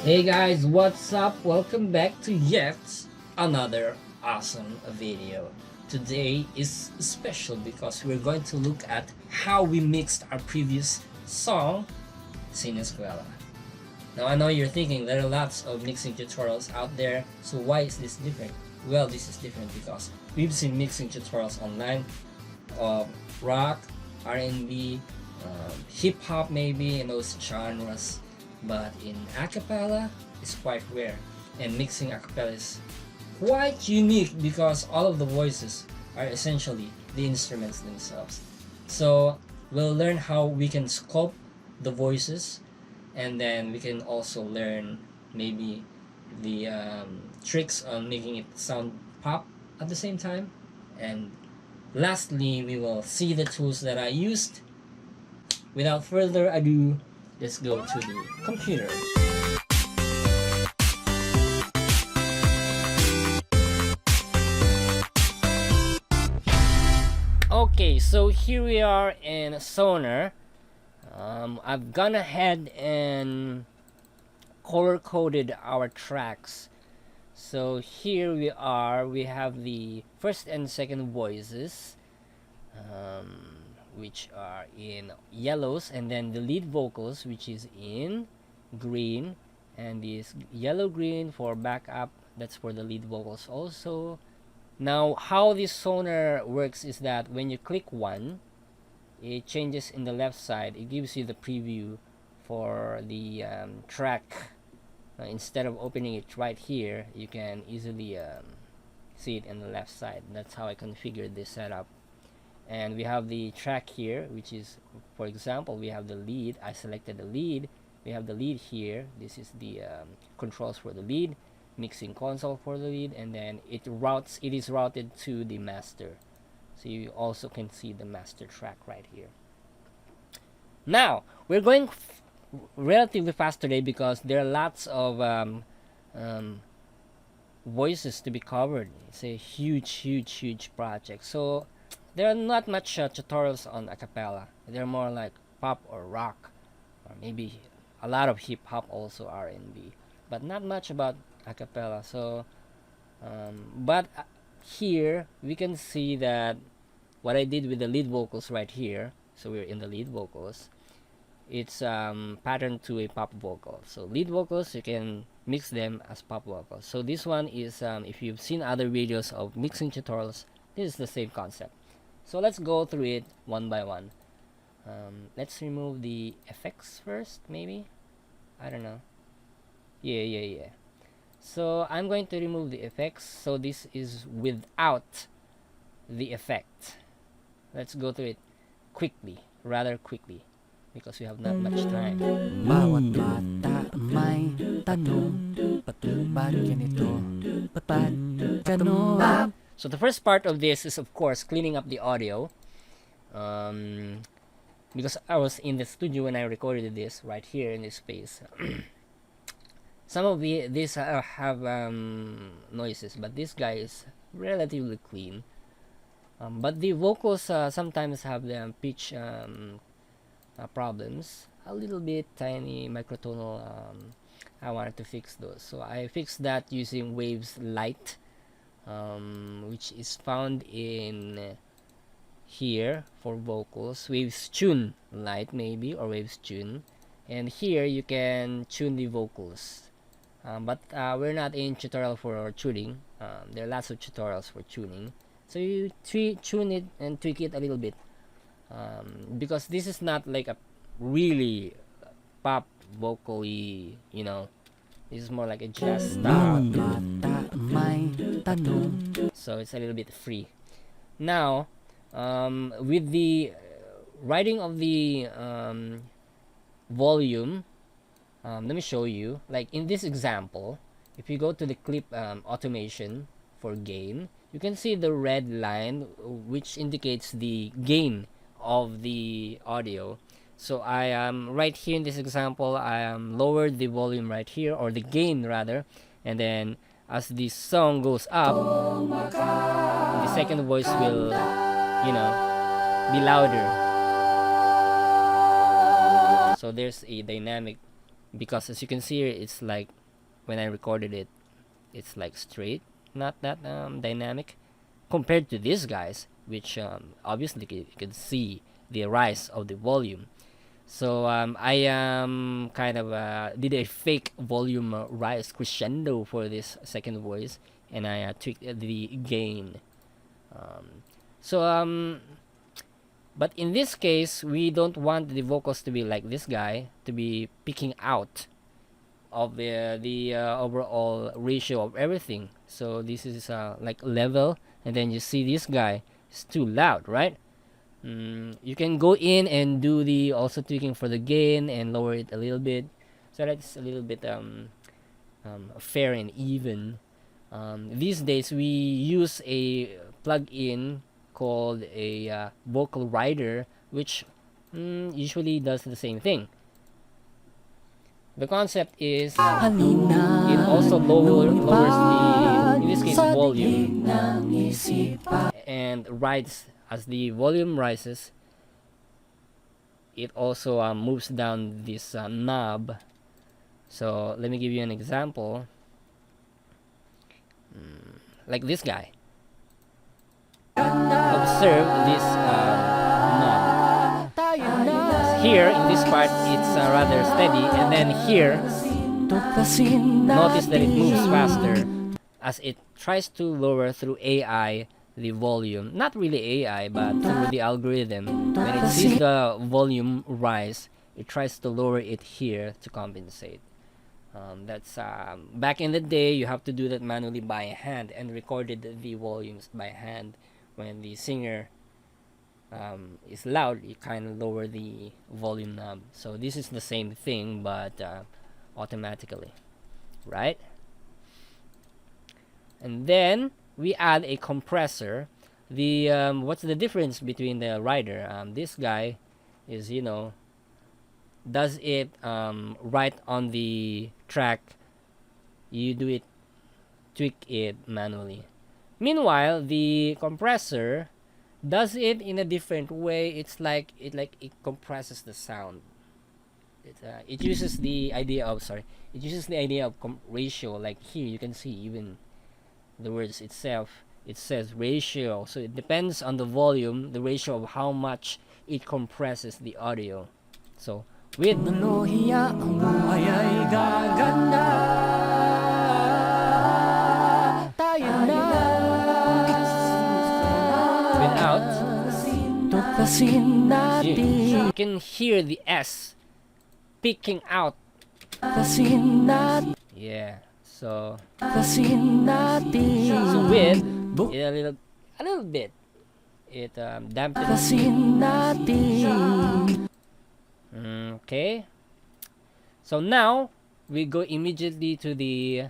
Hey guys, what's up? Welcome back to yet another awesome video. Today is special because we're going to look at how we mixed our previous song, Sineskwela. Now I know you're thinking there are lots of mixing tutorials out there, so why is this different? Well, this is different because we've seen mixing tutorials online of rock, R&B, hip-hop maybe, and those genres. But in acapella, it's quite rare, and mixing acapella is quite unique because all of the voices are essentially the instruments themselves. So we'll learn how we can sculpt the voices, and then we can also learn maybe the tricks on making it sound pop at the same time. And lastly, we will see the tools that I used. Without further ado, let's go to the computer. Okay, so here we are in Sonar. I've gone ahead and color coded our tracks. So here we are, we have the first and second voices, which are in yellows, and then the lead vocals, which is in green, and this yellow green for backup, that's for the lead vocals also. Now how this Sonar works is that when you click one, it changes in the left side. It gives you the preview for the track. Instead of opening it right here, you can easily see it in the left side. That's how I configured this setup. And we have the track here, which is, for example, we have the lead. I selected the lead. We have the lead here. This is the controls for the lead, mixing console for the lead, and then it is routed to the master. So you also can see the master track right here. Now we're going relatively fast today because there are lots of voices to be covered. It's a huge project. So there are not much tutorials on acapella. They're more like pop or rock, or maybe a lot of hip hop, also R&B, but not much about acapella. So but here we can see that what I did with the lead vocals right here, so we're in the lead vocals, it's patterned to a pop vocal. So lead vocals, you can mix them as pop vocals. So this one is, if you've seen other videos of mixing tutorials, this is the same concept. So let's go through it one by one. Let's remove the effects first, maybe. I don't know. Yeah. So I'm going to remove the effects. So this is without the effect. Let's go through it rather quickly, because we have not much time. Bawat bata may tanong, ba't ganito, ba't ganon? So the first part of this is, of course, cleaning up the audio, because I was in the studio when I recorded this right here in this space. Some of these have noises, but this guy is relatively clean. But the vocals sometimes have the pitch problems, a little bit tiny microtonal. I wanted to fix those, so I fixed that using Waves Lite, which is found in here for vocals. Waves Tune Lite maybe, or Waves Tune, and here you can tune the vocals. But we're not in tutorial for tuning. There are lots of tutorials for tuning, so you tune it and tweak it a little bit, because this is not like a really pop vocally, this is more like a jazz style, so it's a little bit free. Now with the writing of the volume, let me show you. Like in this example, if you go to the clip automation for gain, you can see the red line, which indicates the gain of the audio. So I am right here in this example, I am lowered the volume right here, or the gain rather, and then as the song goes up, the second voice will, be louder. So there's a dynamic because as you can see here, it's like when I recorded it, it's like straight, not that dynamic compared to these guys, which obviously you can see the rise of the volume. So I kind of did a fake volume rise crescendo for this second voice, and I tweaked the gain. But in this case, we don't want the vocals to be like this guy, to be picking out of the overall ratio of everything. So this is like level, and then you see this guy is too loud, right? You can go in and do the also tweaking for the gain and lower it a little bit, so that's a little bit fair and even. These days we use a plug-in called a vocal rider, which usually does the same thing. The concept is it also lowers the, in this case, volume, and rides as the volume rises. It also moves down this knob. So let me give you an example. Like this guy. Observe this knob. Here in this part it's rather steady, and then here notice that it moves faster as it tries to lower through AI the volume. Not really AI, but through the algorithm. When it sees the volume rise, it tries to lower it here to compensate. That's back in the day, you have to do that manually by hand and recorded the volumes by hand. When the singer is loud, you kind of lower the volume knob. So this is the same thing, but automatically, right? And then we add a compressor. The what's the difference between the rider? This guy is, you know, does it right on the track. You do it, tweak it manually. Meanwhile, the compressor does it in a different way. It's like it compresses the sound. It uses the idea of ratio. Like here, you can see even the words itself. It says ratio, so it depends on the volume, the ratio of how much it compresses the audio. So with without, you can hear the S picking out. Yeah. So with it a little bit, it dampens. Okay. So now we go immediately to the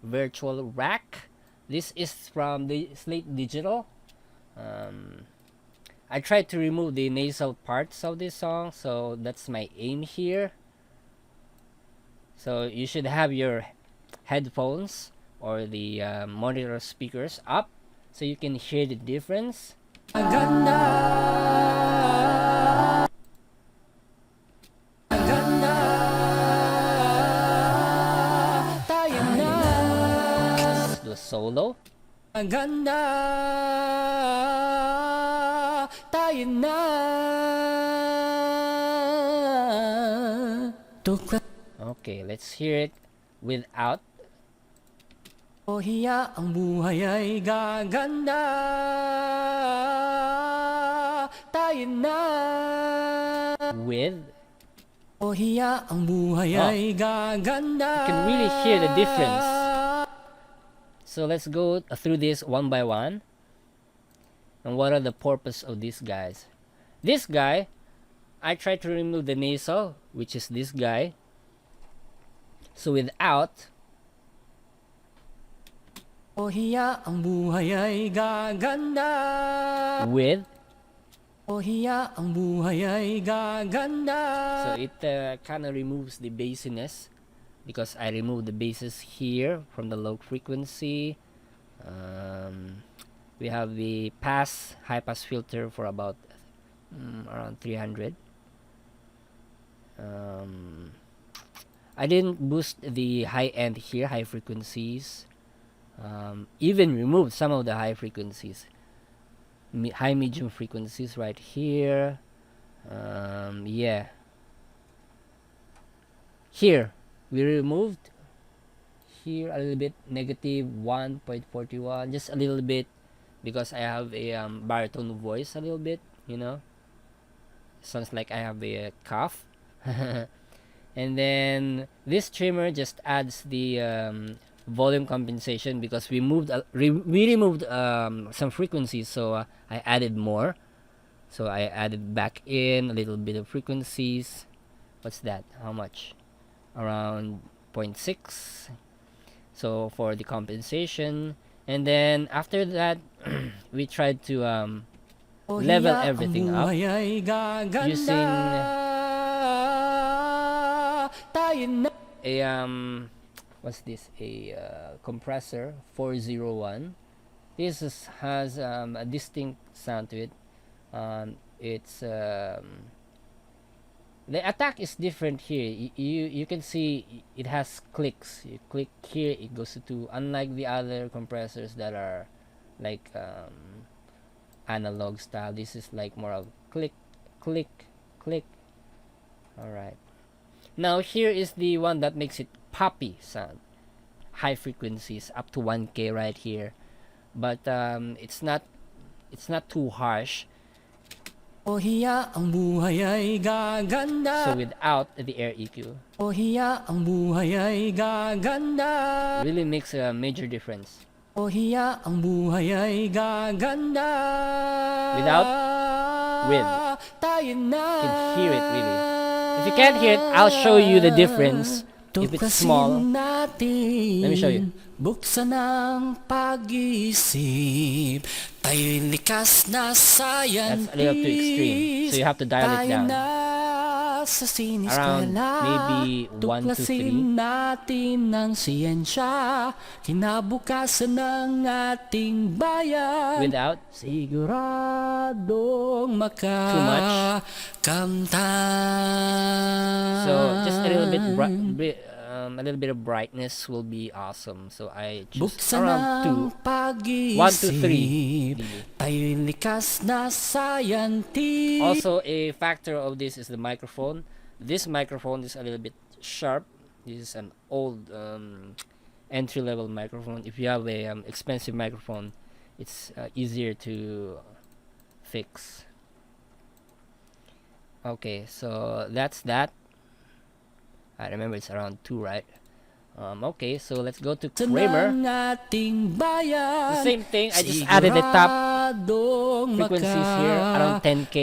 virtual rack. This is from the Slate Digital. I tried to remove the nasal parts of this song, so that's my aim here. So you should have your headphones or the monitor speakers up so you can hear the difference. The solo. Okay, let's hear it without. With you can really hear the difference. So let's go through this one by one. And what are the purpose of these guys? This guy, I tried to remove the nasal, which is this guy. So without, with, so it kind of removes the bassiness because I removed the basses here from the low frequency. We have the high pass filter for about around 300. I didn't boost the high end here, high frequencies. Even removed some of the high frequencies, high medium frequencies right here. Yeah, here we removed here a little bit, negative 1.41, just a little bit, because I have a baritone voice a little bit, you know, sounds like I have a cough. And then this trimmer just adds the volume compensation, because we removed some frequencies, so I added more. So I added back in a little bit of frequencies. What's that? How much? Around 0.6. So for the compensation, and then after that, we tried to level everything up using a what's this? A compressor 401. This has a distinct sound to it. It's the attack is different here. You can see it has clicks. You click here, it goes to, unlike the other compressors that are like analog style. This is like more of click, click, click. All right. Now here is the one that makes it poppy sound. High frequencies up to 1K right here, but it's not too harsh. So without the AirEq, really makes a major difference. Without with, you can hear it really. If you can't hear it, I'll show you the difference. If it's small, let me show you. Buksan ang pag-isip, tayo'y likas na scientist. That's a little too extreme, so you have to dial it down. Around maybe 1 to 3. Natin ng siyensya, kinabukasan ng ating bayan. Without siguradong too much. So just a little bit a little bit of brightness will be awesome. So I choose around 1 to 3. Also, a factor of this is the microphone. This microphone is a little bit sharp. This is an old entry-level microphone. If you have a expensive microphone, it's easier to fix. Okay, so that's that. I remember it's around 2, right? Okay, so let's go to Kramer. The same thing, I just added the top frequencies here, around 10K.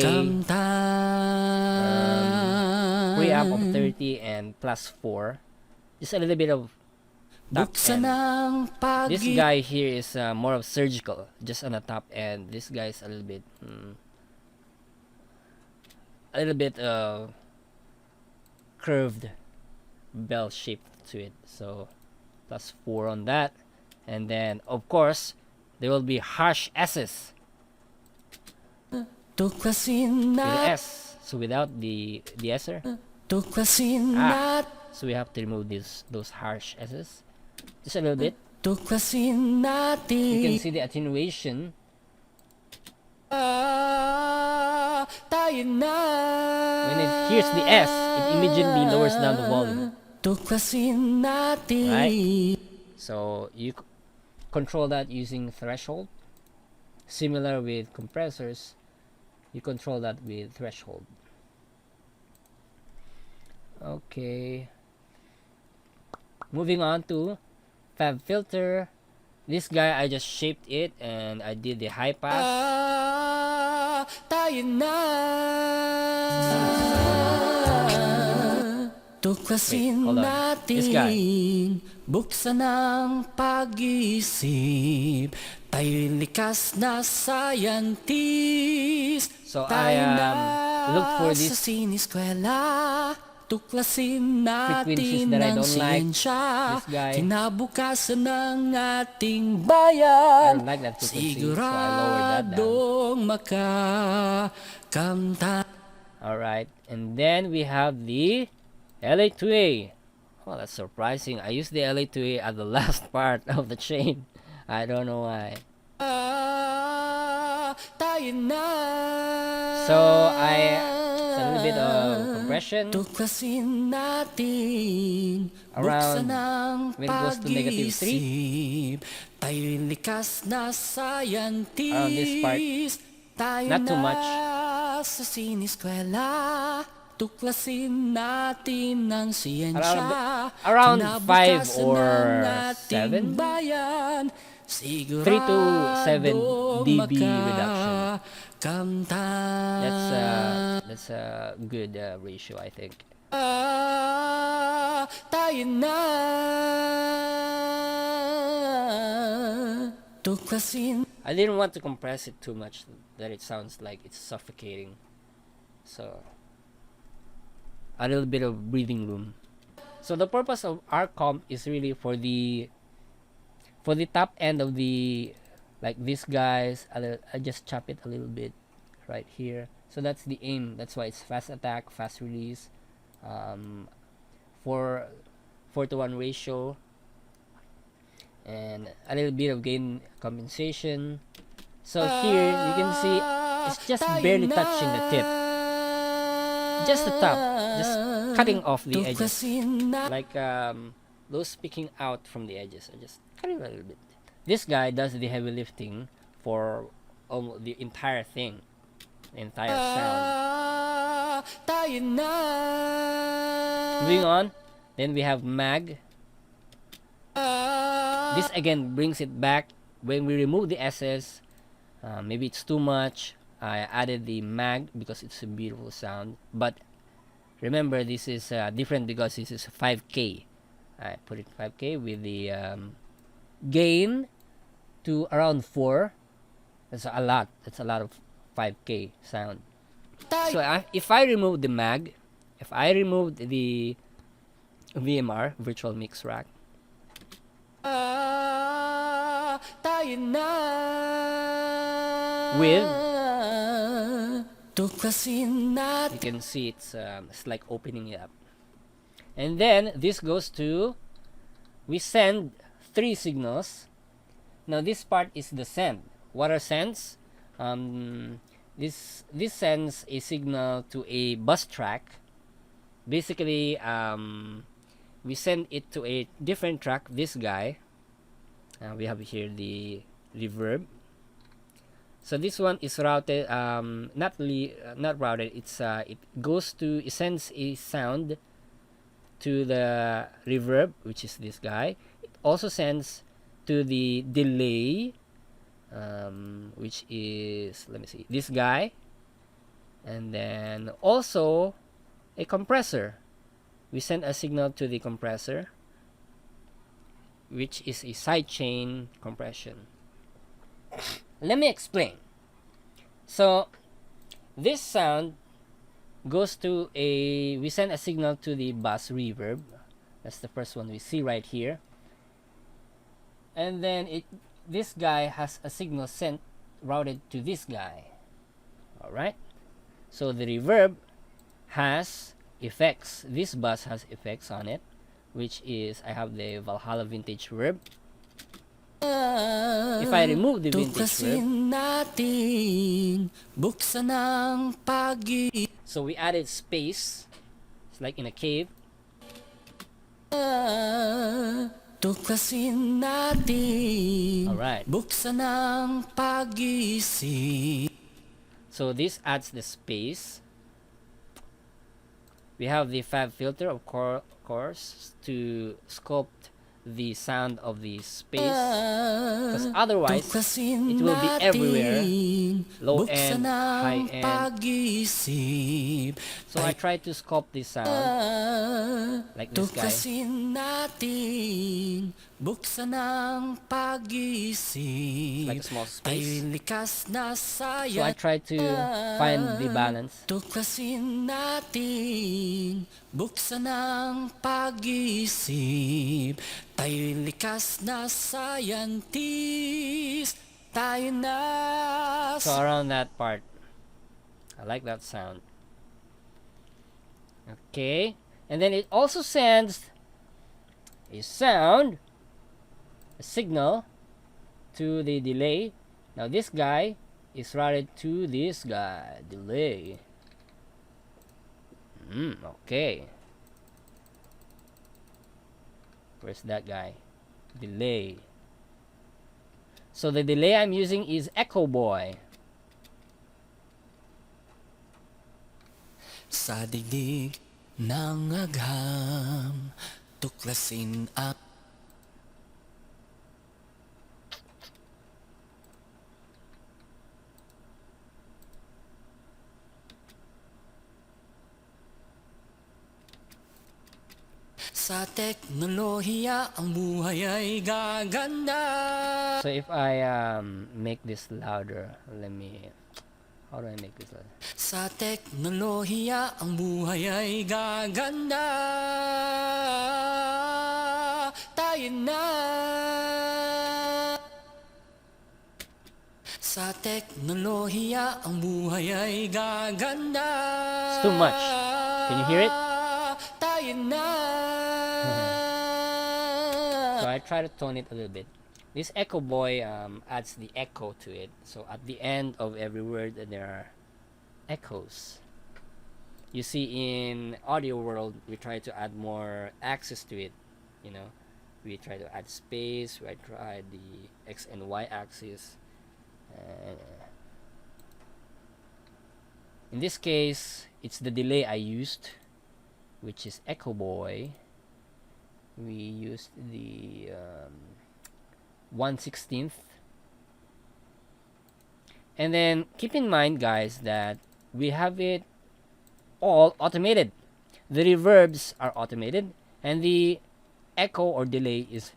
Preamp of 30 and plus 4. Just a little bit of top end. This guy here is more of surgical, just on the top end. This guy is a little bit curved bell shape to it, so plus 4 on that. And then of course there will be harsh S's with the S, so without the Esser. So we have to remove those harsh S's just a little bit. You can see the attenuation. When it hears the S, it immediately lowers down the volume. Right? So you control that using threshold. Similar with compressors, you control that with threshold. Okay. Moving on to Fabfilter. This guy, I just shaped it and I did the high pass. Wait, hold on. This guy. Buksan ang pag-isip, tayo'y likas na scientist. So I look for this Sineskwela, tuklasin natin ng siyensya, kinabukasan ng ating bayan. I don't like that frequency, so I lowered that down. Alright, and then we have the LA2A. Well, that's surprising. I used the LA2A at the last part of the chain. I don't know why. So it's a little bit of compression around when it goes to -3. Around this part, not too much. Sa Sineskwela, tuklasin natin ang siyensya. Around 5 or 7. 3 to 7 dB reduction. That's a good ratio, I think. Tayo na tuklasin. I didn't want to compress it too much that it sounds like it's suffocating. So a little bit of breathing room. So the purpose of RComp is really for the top end of the, like these guys. I just chop it a little bit right here. So that's the aim. That's why it's fast attack, fast release, 4:1 ratio, and a little bit of gain compensation. So here you can see it's just barely touching the tip, just the top, just cutting off the edges, like those picking out from the edges. I just cut it a little bit. This guy does the heavy lifting for almost the entire thing, the entire sound. Moving on, then we have Maag. This again brings it back. When we remove the SS, maybe it's too much. I added the Maag because it's a beautiful sound. But remember, this is different because this is 5K. I put it 5K with the gain to around 4. That's a lot. That's a lot of 5K sound. So if I remove the Maag, if I remove the VMR, virtual mix rack, with, you can see it's like opening it up. And then this goes to, we send 3 signals. Now this part is the send. What are sends? This sends a signal to a bus track. Basically, we send it to a different track. This guy, we have here the reverb. So this one is routed, not routed. It goes to, it sends a sound to the reverb, which is this guy. It also sends to the delay, which is, let me see, this guy, and then also a compressor. We send a signal to the compressor, which is a sidechain compression. Let me explain. So this sound goes to a, we send a signal to the bus reverb. That's the first one we see right here. And then this guy has a signal sent, routed to this guy. Alright? So the reverb has effects. This bus has effects on it, which is, I have the Vallhala vintage verb. If I remove the vintage verb, so we added space. It's like in a cave. Alright. So this adds the space. We have the Fabfilter, of course, to sculpt the sound of the space, because otherwise it will be everywhere, low end, high end. So I try to sculpt this sound like this guy. Like a small space. So I try to find the balance. Tayo'y likas na scientist. Tayo na. So around that part, I like that sound. Okay, and then it also sends a sound, a signal to the delay. Now this guy is routed to this guy, delay. Okay. Where's that guy? Delay. So the delay I'm using is Echoboy. Sa digdig ng agham, tuklasin ang sa teknolohiya ang buhay ay gaganda. So if I make this louder, how do I make this louder? Sa teknolohiya ang buhay ay gaganda. Tayo na. Sa teknolohiya ang buhay ay gaganda. It's too much. Can you hear it? Tayo na. So I try to tone it a little bit. This Echoboy adds the echo to it. So at the end of every word there are echoes. You see, in audio world we try to add more access to it. You know, we try to add space. We try the X and Y axis. In this case, it's the delay I used, which is Echoboy. We used the 1/16. And then keep in mind, guys, that we have it all automated. The reverbs are automated, and the echo or delay is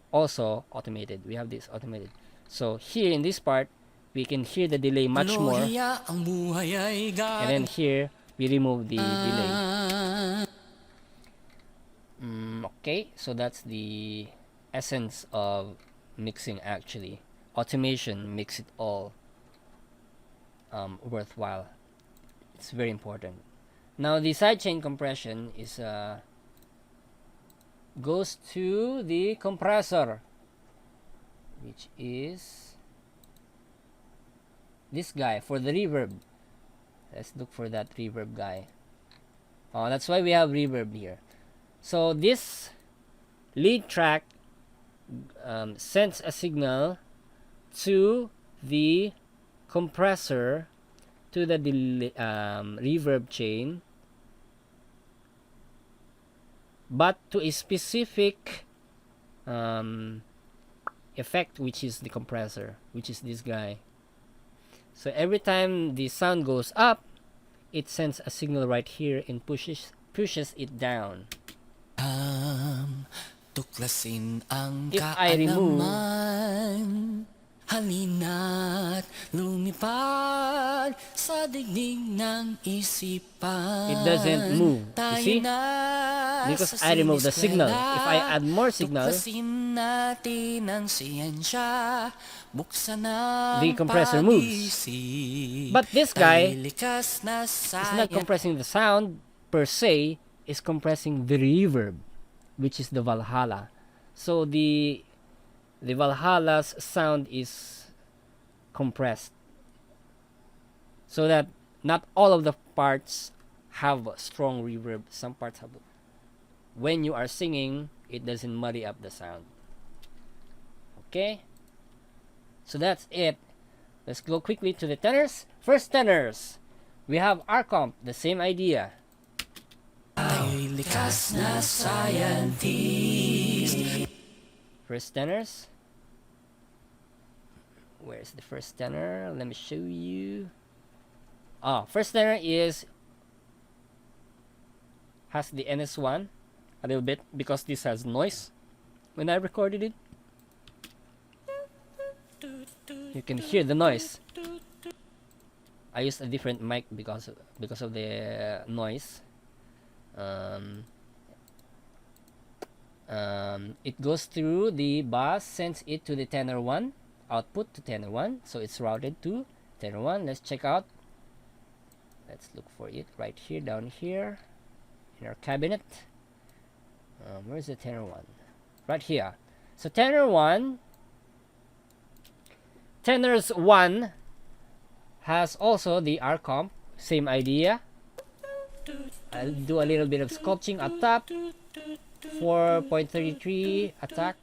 also automated. We have this automated. So here in this part, we can hear the delay much more. And then here, we remove the delay. Okay, so that's the essence of mixing actually. Automation makes it all worthwhile. It's very important. Now the sidechain compression is goes to the compressor, which is this guy for the reverb. Let's look for that reverb guy. Oh, that's why we have reverb here. So this lead track sends a signal to the compressor to the reverb chain, but to a specific effect, which is the compressor, which is this guy. So every time the sound goes up, it sends a signal right here and pushes it down. Tuklasin ang If I remove, halina't lumipad sa digdig ng isipan. it doesn't move. You see? Because I remove the signal. If I add more signal, the compressor moves. But this guy is not compressing the sound per se, is compressing the reverb, which is the Vallhala. So the Vallhala's sound is compressed, so that not all of the parts have strong reverb. Some parts have. When you are singing, it doesn't muddy up the sound. Okay? So that's it. Let's go quickly to the tenors. First tenors, we have RComp, the same idea. First tenors. Where's the first tenor? Let me show you. First tenor has the NS1 a little bit because this has noise. When I recorded it, you can hear the noise. I used a different mic because of the noise. It goes through the bass, sends it to the tenor 1, output to tenor 1, so it's routed to tenor 1. Let's check out. Let's look for it right here, down here in our cabinet. Where's the tenor one? Right here. So tenors 1 has also the RComp, same idea. I'll do a little bit of sculpting at top, 4.33 attack.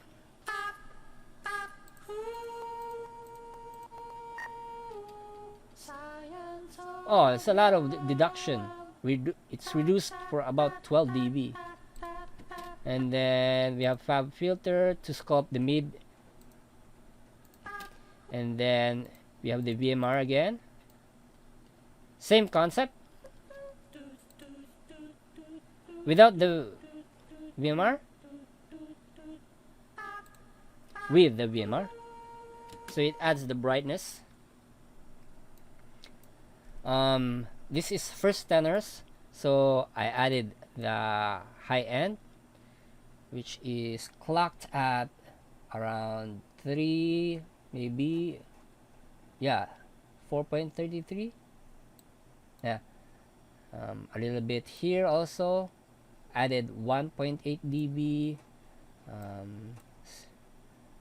Oh, it's a lot of deduction. It's reduced for about 12 dB. And then we have Fabfilter to sculpt the mid. And then we have the VMR again. Same concept. Without the VMR. With the VMR. So it adds the brightness. This is first tenors. So I added the high end, which is clocked at around 3, maybe, yeah, 4.33. Yeah. A little bit here also. Added 1.8 dB.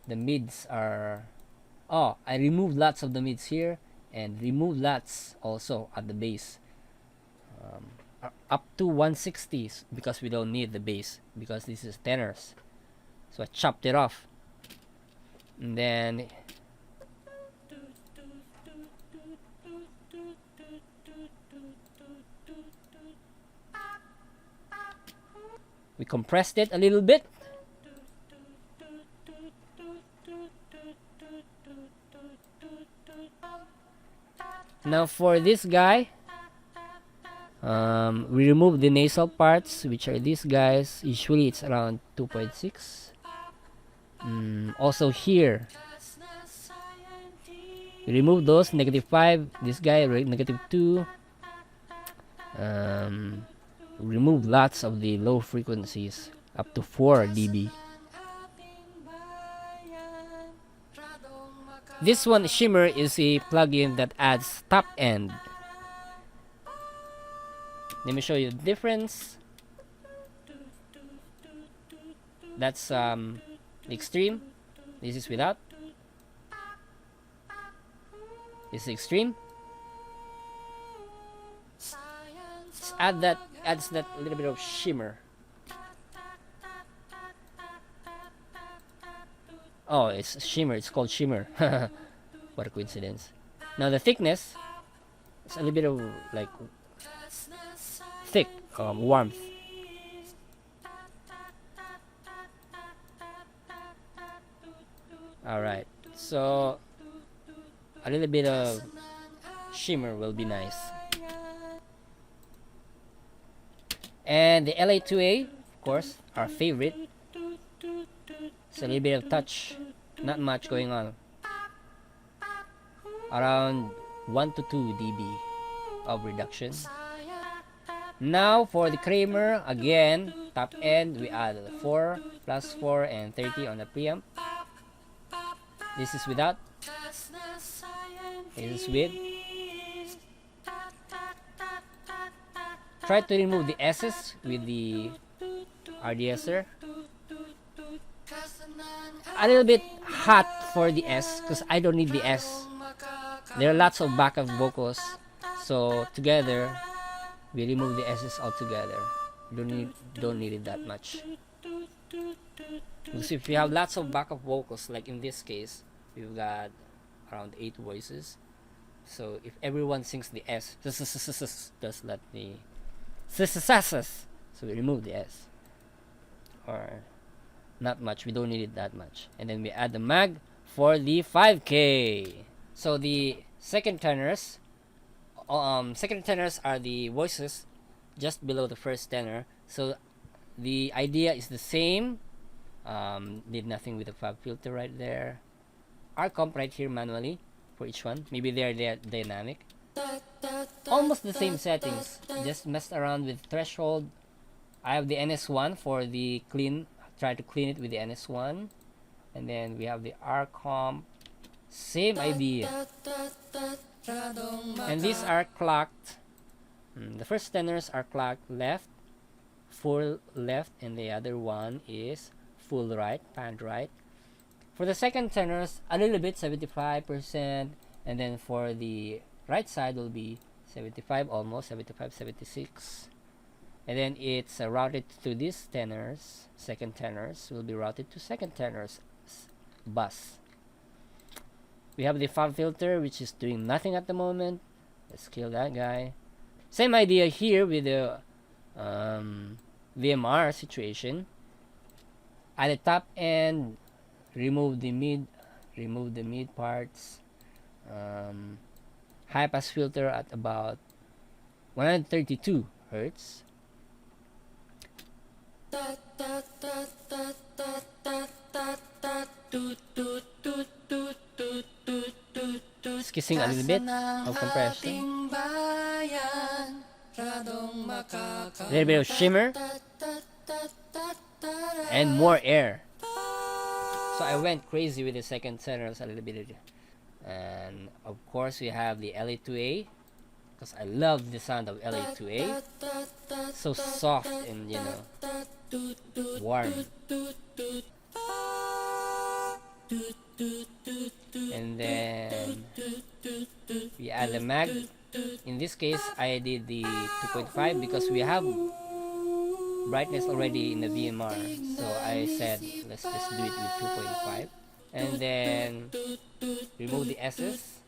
The mids are, oh, I removed lots of the mids here and removed lots also at the bass. Up to 160s because we don't need the bass because this is tenors. So I chopped it off. And then we compressed it a little bit. Now for this guy, we remove the nasal parts, which are these guys. Usually it's around 2.6. Also here, we remove those, -5. This guy, -2. Remove lots of the low frequencies, up to 4 dB. This one, Shimmer, is a plugin that adds top end. Let me show you the difference. That's the extreme. This is without. This is extreme. Let's adds that little bit of shimmer. Oh, it's shimmer. It's called shimmer. What a coincidence. Now the thickness, it's a little bit of like thick warmth. Alright, so a little bit of shimmer will be nice. And the LA2A, of course, our favorite. It's a little bit of touch, not much going on. Around 1 to 2 dB of reduction. Now for the Kramer, again, top end, we add 4, +4, and 30 on the preamp. This is without. This is with. Try to remove the S's with the Rdesser. A little bit hot for the S because I don't need the S. There are lots of backup vocals, so together we remove the S's altogether. Don't need it that much. Because if you have lots of backup vocals, like in this case, we've got around 8 voices. So if everyone sings the S, just let the so we remove the S. Or not much, we don't need it that much. And then we add the Maag for the 5K. So the second tenors are the voices just below the first tenor. So the idea is the same. Did nothing with the Fabfilter right there. RComp right here manually for each one. Maybe they're dynamic. Almost the same settings. Just messed around with threshold. I have the NS1 for the clean. Try to clean it with the NS1. And then we have the RComp. Same idea. And these are clocked. The first tenors are clocked left, full left and the other one is full right, panned right. For the second tenors, a little bit, 75%, and then for the right side will be 75, almost 75, 76. And then it's routed to these tenors. Second tenors will be routed to second tenors bus. We have the Fabfilter, which is doing nothing at the moment. Let's kill that guy. Same idea here with the VMR situation. At the top end, remove the mid parts. High pass filter at about 132 hertz. Skissing a little bit of compression. A little bit of shimmer. And more air. So I went crazy with the second tenors a little bit. And of course we have the LA2A, because I love the sound of LA2A. So soft and, you know, warm. And then we add the Maag. In this case I did the 2.5 because we have brightness already in the VMR, so I said let's just do it with 2.5. And then remove the S's.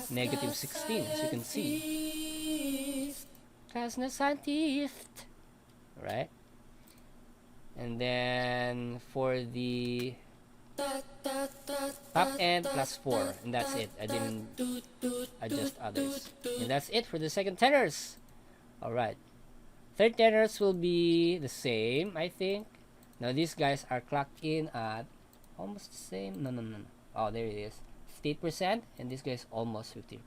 Negative 16, as you can see. Kas na scientist. Right? And then for the top end plus 4, and that's it. I didn't adjust others. And that's it for the second tenors. Alright. Third tenors will be the same, I think. Now these guys are clocked in at almost the same. No. Oh, there it is. 58%, and this guy is almost 58%.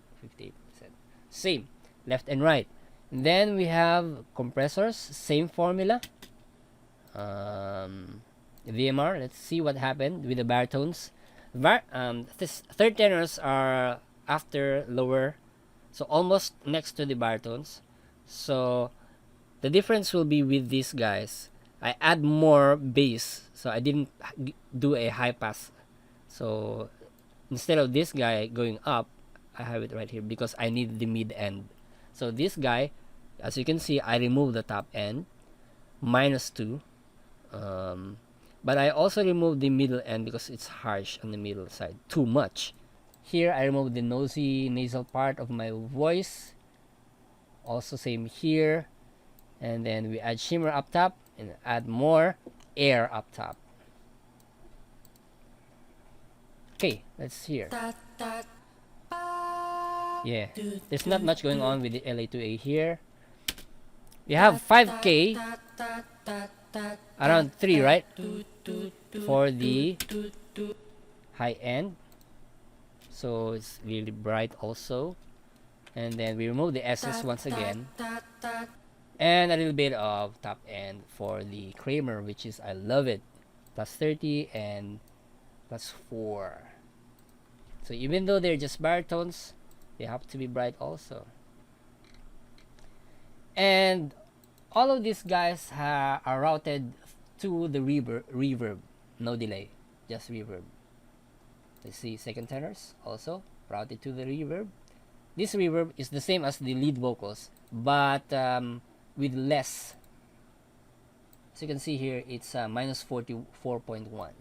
Same, left and right. And then we have compressors, same formula. VMR, let's see what happened with the baritones. This third tenors are after lower, so almost next to the baritones. So the difference will be with these guys. I add more bass, so I didn't do a high pass. So instead of this guy going up, I have it right here because I need the mid end. So this guy, as you can see, I removed the top end, -2. But I also removed the middle end because it's harsh on the middle side, too much. Here I removed the nasal part of my voice. Also same here. And then we add shimmer up top and add more air up top. Okay, let's hear. Yeah, there's not much going on with the LA2A here. We have 5K, around 3, right? For the high end. So it's really bright also. And then we remove the S's once again. And a little bit of top end for the Kramer, which is, I love it. +30 and +4. So even though they're just baritones, they have to be bright also. And all of these guys are routed to the reverb. No delay, just reverb. Let's see, second tenors also routed to the reverb. This reverb is the same as the lead vocals, but with less. As you can see here, it's -44.1,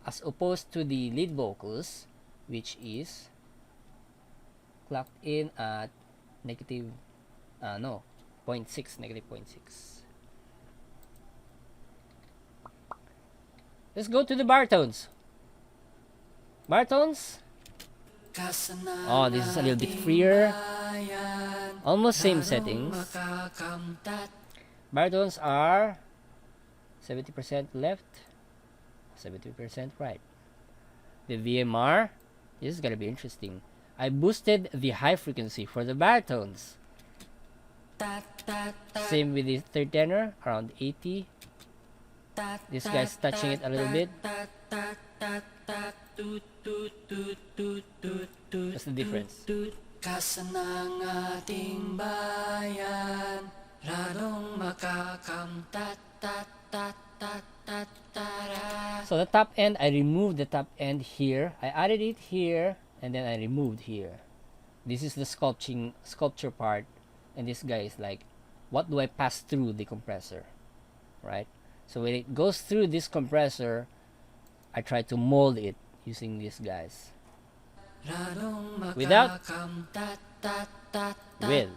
as opposed to the lead vocals, which is clocked in at -0.6. Let's go to the baritones. Oh, this is a little bit freer. Almost same settings. Baritones are 70% left, 70% right. The VMR, this is gonna be interesting. I boosted the high frequency for the baritones. Same with the third tenor, around 80. This guy's touching it a little bit. That's the difference. Likas ng ating bayan, lalong makakamtat tat tat tat tat tara. So the top end, I removed the top end here. I added it here, and then I removed here. This is the sculpture part, and this guy is like, what do I pass through the compressor, right? So when it goes through this compressor, I try to mold it using these guys. Without, with.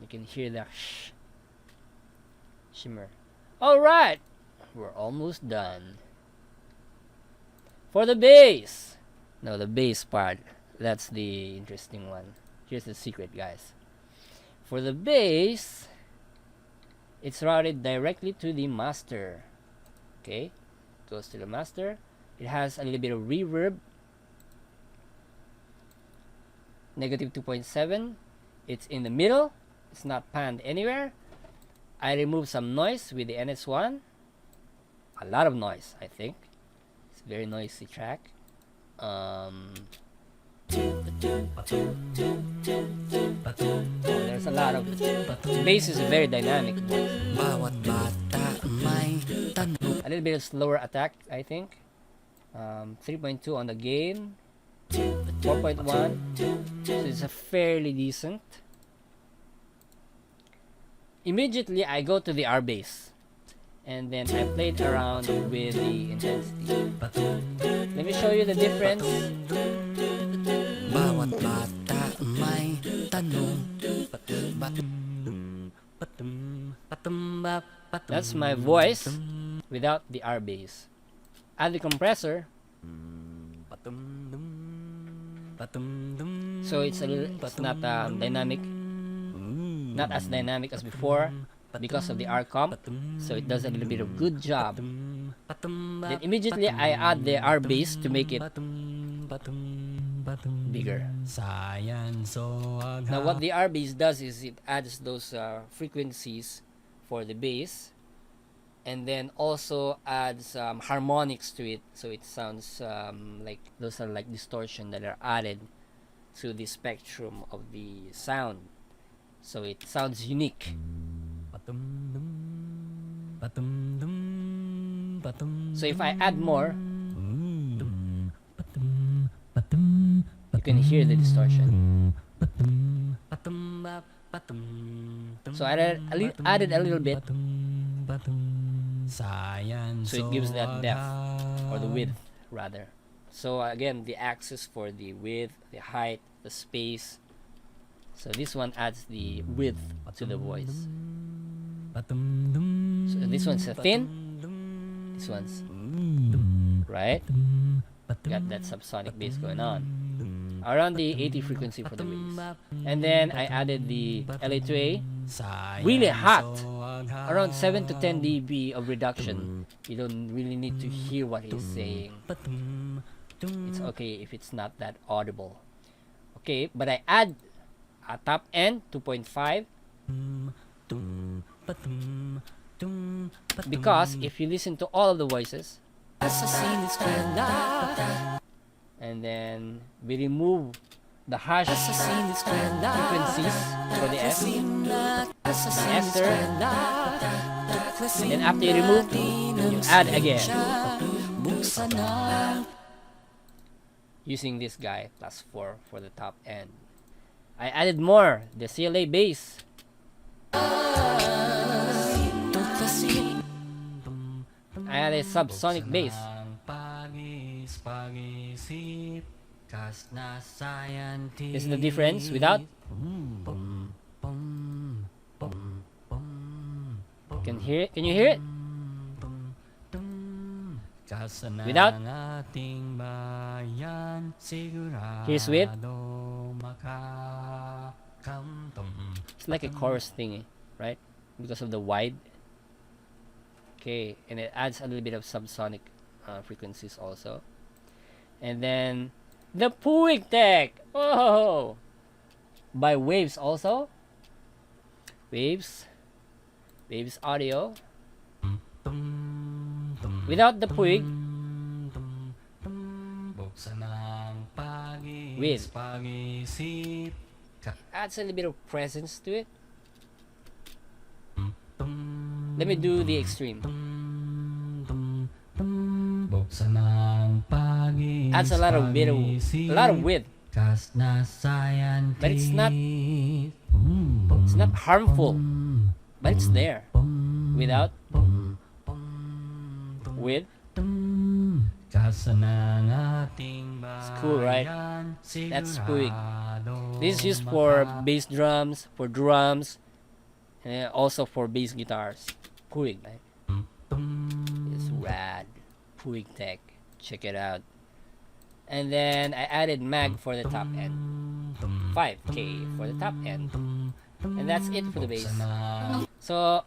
You can hear the shimmer. Alright, we're almost done. For the bass, no, the bass part, that's the interesting one. Here's the secret, guys. For the bass, it's routed directly to the master. Okay, goes to the master. It has a little bit of reverb, negative 2.7. It's in the middle. It's not panned anywhere. I removed some noise with the NS1. A lot of noise, I think. It's a very noisy track. There's a lot of bass is very dynamic. A little bit of slower attack, I think. 3.2 on the gain, 4.1. So it's a fairly decent. Immediately I go to the R bass, and then I played around with the intensity. Let me show you the difference. Bawat bata may tanong. That's my voice without the R bass. Add the compressor. So it's not dynamic, not as dynamic as before because of the RComp. So it does a little bit of good job. Then immediately I add the R bass to make it bigger. Now what the R bass does is it adds those frequencies for the bass, and then also adds harmonics to it, so it sounds like those are like distortion that are added to the spectrum of the sound, so it sounds unique. So if I add more, you can hear the distortion. So I added a little bit, so it gives that depth, or the width rather. So again, the axis for the width, the height, the space. So this one adds the width to the voice. So this one's thin, this one's right. Got that subsonic bass going on around the 80 frequency for the bass. And then I added the LA2A, really hot, around 7 to 10 dB of reduction. You don't really need to hear what he's saying. It's okay if it's not that audible. Okay, but I add a top end 2.5, because if you listen to all of the voices, and then we remove the harsh frequencies for the S, the ester, and then after you remove, you add again using this guy plus 4 for the top end. I added more, the CLA bass. I added subsonic bass. This is the difference without. Can you hear it? Without. Here's with. It's like a chorus thingy, right? Because of the wide. Okay, and it adds a little bit of subsonic frequencies also. And then the Puig Tech. Oh, by Waves also. Waves audio. Without the Puig, with. Adds a little bit of presence to it. Let me do the extreme. Adds a lot of width. But it's not harmful. But it's there. Without with. It's cool, right? That's Puig. This is used for bass drums, for drums, and also for bass guitars. Puig, right? It's rad. Puig tech. Check it out. And then I added Maag for the top end. 5K for the top end. And that's it for the bass. So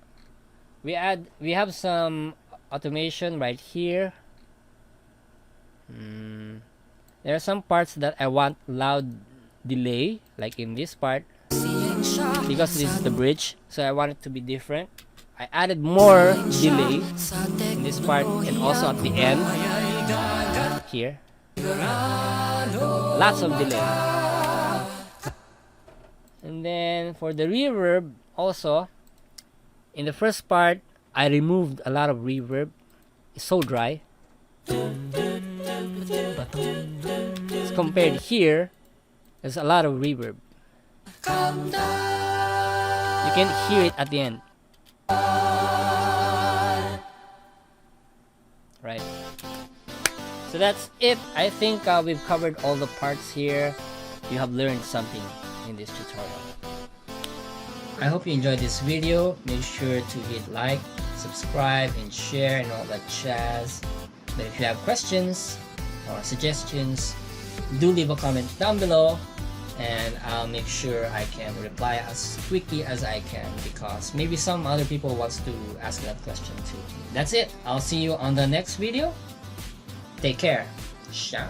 we have some automation right here. There are some parts that I want loud delay, like in this part, because this is the bridge, so I want it to be different. I added more delay in this part and also at the end here. Lots of delay. And then for the reverb also, in the first part I removed a lot of reverb. It's so dry. As compared here, there's a lot of reverb. You can hear it at the end. Right. So that's it. I think we've covered all the parts here. You have learned something in this tutorial. I hope you enjoyed this video. Make sure to hit like, subscribe, and share and all that jazz. But if you have questions or suggestions, do leave a comment down below and I'll make sure I can reply as quickly as I can, because maybe some other people wants to ask that question too. That's it. I'll see you on the next video. Take care. Ciao.